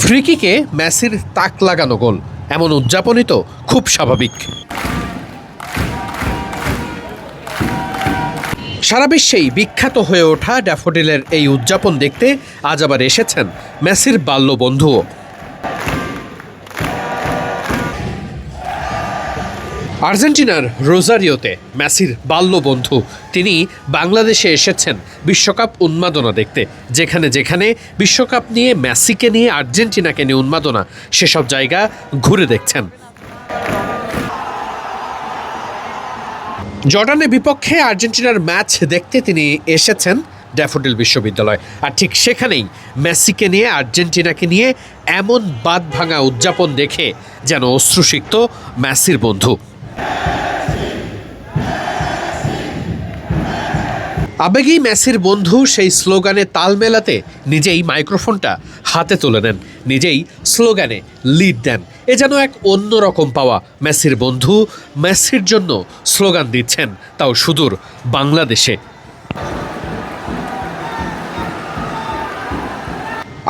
Free কিকে মেসির তাক লাগানো গোল, এমন উদযাপনই তো খুব স্বাভাবিক। সারা বিশ্বেই বিখ্যাত হয়ে ওঠা ড্যাফোডিলের এই উদযাপন দেখতে আজ আবার এসেছেন মেসির বাল্য বন্ধুও। আর্জেন্টিনার রোজারিওতে মেসির বাল্য বন্ধু তিনি বাংলাদেশে এসেছেন বিশ্বকাপ উন্মাদনা দেখতে। যেখানে যেখানে বিশ্বকাপ নিয়ে, মেসিকে নিয়ে, আর্জেন্টিনাকে নিয়ে উন্মাদনা, সেসব জায়গা ঘুরে দেখছেন। জর্ডানের বিপক্ষে আর্জেন্টিনার ম্যাচ দেখতে তিনি এসেছেন ড্যাফোডিল বিশ্ববিদ্যালয়। আর ঠিক সেখানেই মেসিকে নিয়ে, আর্জেন্টিনাকে নিয়ে এমন বাঁধ ভাঙা উদযাপন দেখে যেন অশ্রুসিক্ত মেসির বন্ধু। আবেগী মেসির বন্ধু সেই স্লোগানে তাল মেলাতে নিজেই মাইক্রোফোনটা হাতে তুলে নেন, নিজেই স্লোগানে লিড দেন। এ যেন এক অন্যরকম পাওয়া। মেসির বন্ধু মেসির জন্য স্লোগান দিচ্ছেন, তাও সুদূর বাংলাদেশে।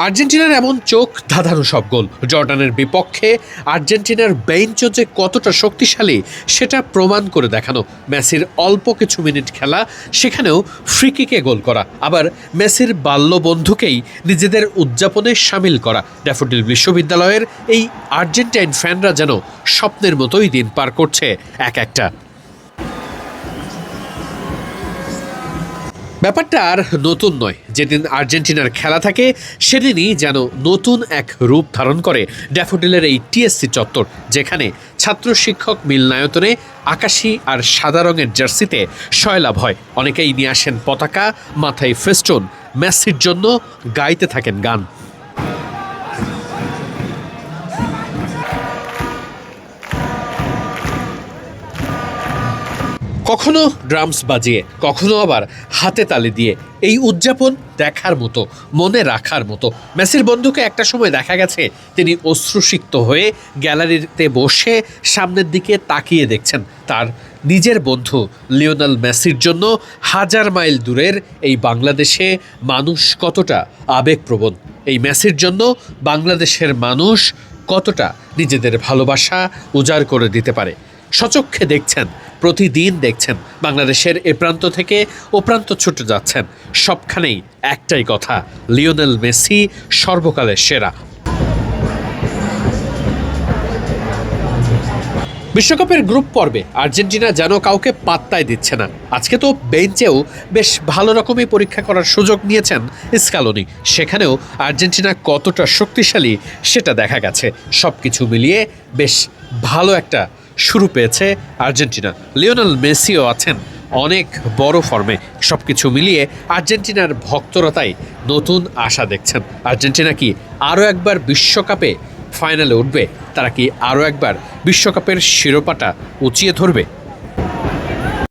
আর্জেন্টিনার এমন চোখ ধাঁধানো সব গোল। জর্ডানের বিপক্ষে আর্জেন্টিনার বেঞ্চ যে কতটা শক্তিশালী সেটা প্রমাণ করে দেখানো। মেসির অল্প কিছু মিনিট খেলা, সেখানেও ফ্রি কিকে গোল করা, আবার মেসির বাল্য বন্ধুকেই নিজেদের উদযাপনে সামিল করা। ড্যাফোডিল বিশ্ববিদ্যালয়ের এই আর্জেন্টাইন ফ্যানরা যেন স্বপ্নের মতোই দিন পার করছে এক একটা। ব্যাপারটা আর নতুন নয়। যেদিন আর্জেন্টিনার খেলা থাকে সেদিনই যেন নতুন এক রূপ ধারণ করে ড্যাফোডিলের এই টিএসসি চত্বর, যেখানে ছাত্র শিক্ষক মিলনায়তনে আকাশি আর সাদা রঙের জার্সিতে সয়লাভ হয়। অনেকেই নিয়ে আসেন পতাকা, মাথায় ফেস্টুন, মেসির জন্য গাইতে থাকেন গান। কখনো ড্রামস বাজিয়ে, কখনো আবার হাতে তালি দিয়ে। এই উদযাপন দেখার মতো, মনে রাখার মতো। মেসির বন্ধুকে একটা সময় দেখা গেছে তিনি অশ্রুসিক্ত হয়ে গ্যালারিতে বসে সামনের দিকে তাকিয়ে দেখছেন তার নিজের বন্ধু লিওনেল মেসির জন্য হাজার মাইল দূরের এই বাংলাদেশে মানুষ কতটা আবেগপ্রবণ। এই মেসির জন্য বাংলাদেশের মানুষ কতটা নিজেদের ভালোবাসা উজাড় করে দিতে পারে। সচক্ষে দেখছেন, প্রতিদিন দেখছেন, বাংলাদেশের এ প্রান্ত থেকে ও প্রান্ত ছুটে যাচ্ছেন। সবখানেই একটাই কথা, লিওনেল মেসি সর্বকালের সেরা। বিশ্বকাপের গ্রুপ পর্বে আর্জেন্টিনা যেন কাউকে পাত্তাই দিচ্ছে না। আজকে তো বেঞ্চেও বেশ ভালো রকমই পরীক্ষা করার সুযোগ নিয়েছেন স্ক্যালোনি। সেখানেও আর্জেন্টিনা কতটা শক্তিশালী সেটা দেখা গেছে। সব কিছু মিলিয়ে বেশ ভালো একটা শুরু পেয়েছে আর্জেন্টিনা। লিওনেল মেসিও আছেন অনেক বড় ফর্মে। সব কিছু মিলিয়ে আর্জেন্টিনার ভক্তরা তাই নতুন আশা দেখছেন। আর্জেন্টিনা কি আরও একবার বিশ্বকাপে ফাইনালে উঠবে? তারা কি আরও একবার বিশ্বকাপের শিরোপাটা উঁচিয়ে ধরবে?